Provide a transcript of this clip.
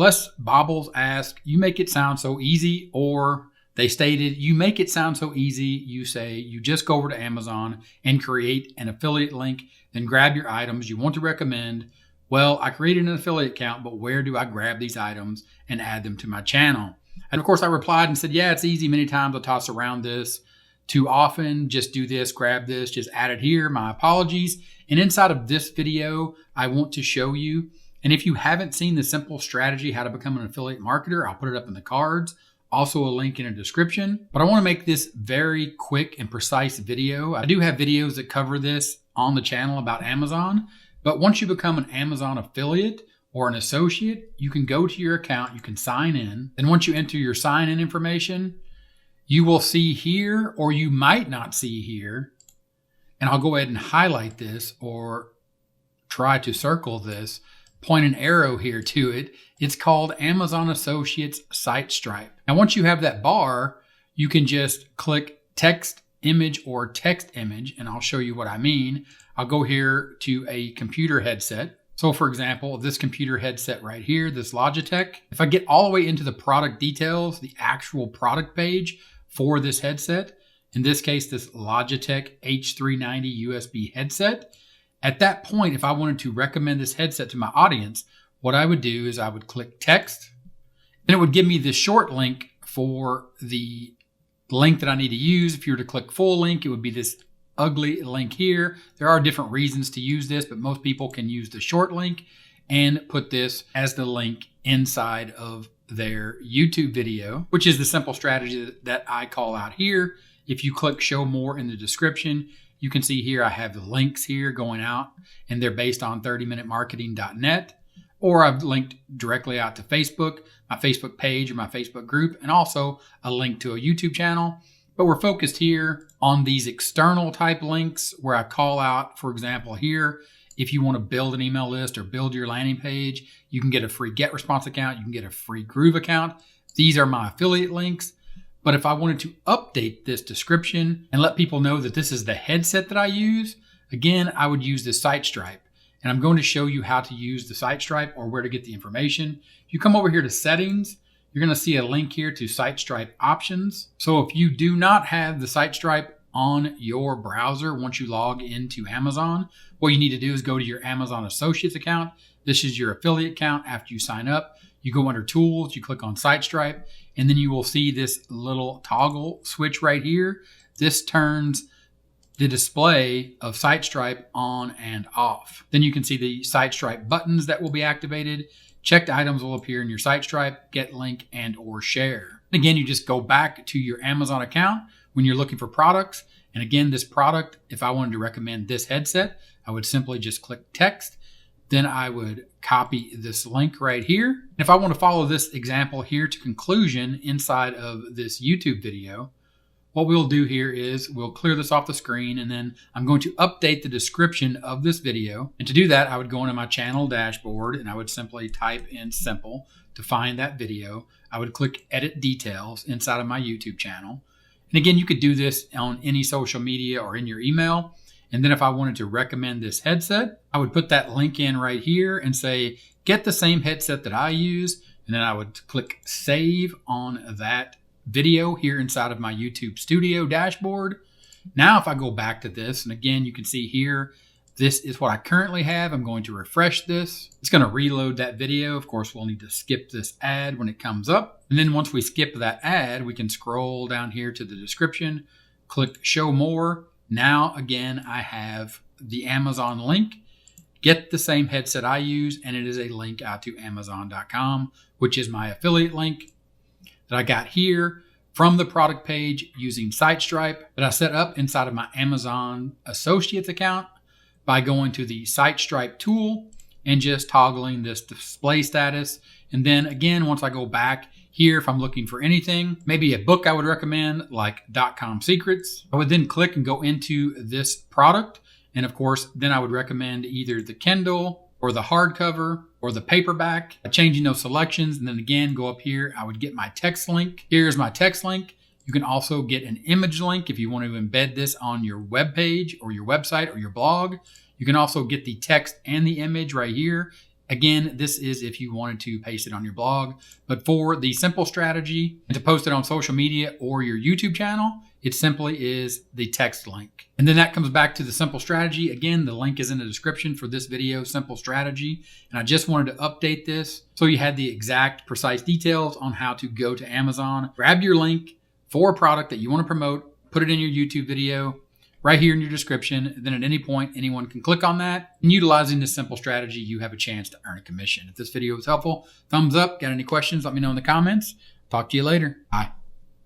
Les Bobbles asked, you make it sound so easy, or they stated, you make it sound so easy. You say you just go over to Amazon and create an affiliate link, then grab your items you want to recommend. Well, I created an affiliate account, but where do I grab these items and add them to my channel? And of course, I replied and said, yeah, it's easy. Many times I'll toss around this too often. Just do this, grab this, just add it here. My apologies. And inside of this video, I want to show you. And if you haven't seen the simple strategy, how to become an affiliate marketer, I'll put it up in the cards. Also a link in a description. But I want to make this very quick and precise video. I do have videos that cover this on the channel about Amazon. But once you become an Amazon affiliate or an associate, you can go to your account, you can sign in. And once you enter your sign-in information, you will see here, or you might not see here, and I'll go ahead and highlight this or try to circle this, point an arrow here to it. It's called Amazon Associates SiteStripe. Now, once you have that bar, you can just click text image or text image, and I'll show you what I mean. I'll go here to a computer headset. So for example, this computer headset right here, this Logitech, if I get all the way into the product details, the actual product page for this headset, in this case, this Logitech H390 USB headset, at that point, if I wanted to recommend this headset to my audience, what I would do is I would click text, and it would give me the short link for the link that I need to use. If you were to click full link, it would be this ugly link here. There are different reasons to use this, but most people can use the short link and put this as the link inside of their YouTube video, which is the simple strategy that I call out here. If you click show more in the description, you can see here I have the links here going out, and they're based on 30minutemarketing.net, or I've linked directly out to Facebook, my Facebook page or my Facebook group, and also a link to a YouTube channel. But we're focused here on these external type links where I call out, for example, here, if you want to build an email list or build your landing page, you can get a free GetResponse account. You can get a free Groove account. These are my affiliate links. But if I wanted to update this description and let people know that this is the headset that I use, again, I would use the SiteStripe. And I'm going to show you how to use the SiteStripe or where to get the information. If you come over here to settings, you're going to see a link here to SiteStripe options. So if you do not have the SiteStripe on your browser, once you log into Amazon, what you need to do is go to your Amazon Associates account. This is your affiliate account. After you sign up, you go under Tools, you click on SiteStripe, and then you will see this little toggle switch right here. This turns the display of SiteStripe on and off. Then you can see the SiteStripe buttons that will be activated. Checked items will appear in your SiteStripe, get link, and or share. Again, you just go back to your Amazon account when you're looking for products. And again, this product, if I wanted to recommend this headset, I would simply just click text. Then I would copy this link right here. And if I want to follow this example here to conclusion inside of this YouTube video, what we'll do here is we'll clear this off the screen, and then I'm going to update the description of this video. And to do that, I would go into my channel dashboard and I would simply type in simple to find that video. I would click edit details inside of my YouTube channel. And again, you could do this on any social media or in your email. And then if I wanted to recommend this headset, I would put that link in right here and say, get the same headset that I use. And then I would click save on that video here inside of my YouTube Studio dashboard. Now, if I go back to this, and again, you can see here, this is what I currently have. I'm going to refresh this. It's going to reload that video. Of course, we'll need to skip this ad when it comes up. And then once we skip that ad, we can scroll down here to the description, click show more. Now, again, I have the Amazon link. Get the same headset I use, and it is a link out to Amazon.com, which is my affiliate link that I got here from the product page using SiteStripe that I set up inside of my Amazon Associates account by going to the SiteStripe tool and just toggling this display status. And then again, once I go back here, if I'm looking for anything, maybe a book I would recommend like .com Secrets, I would then click and go into this product. And of course, then I would recommend either the Kindle or the hardcover or the paperback, changing those selections. And then again, go up here, I would get my text link. Here's my text link. You can also get an image link if you want to embed this on your web page or your website or your blog. You can also get the text and the image right here Again, this is if you wanted to paste it on your blog, but for the simple strategy and to post it on social media or your YouTube channel, it simply is the text link. And then that comes back to the simple strategy. Again, the link is in the description for this video, simple strategy. And I just wanted to update this so you had the exact precise details on how to go to Amazon, grab your link for a product that you want to promote, put it in your YouTube video right here in your description. And then at any point, anyone can click on that. And utilizing this simple strategy, you have a chance to earn a commission. If this video was helpful, thumbs up. Got any questions? Let me know in the comments. Talk to you later. Bye.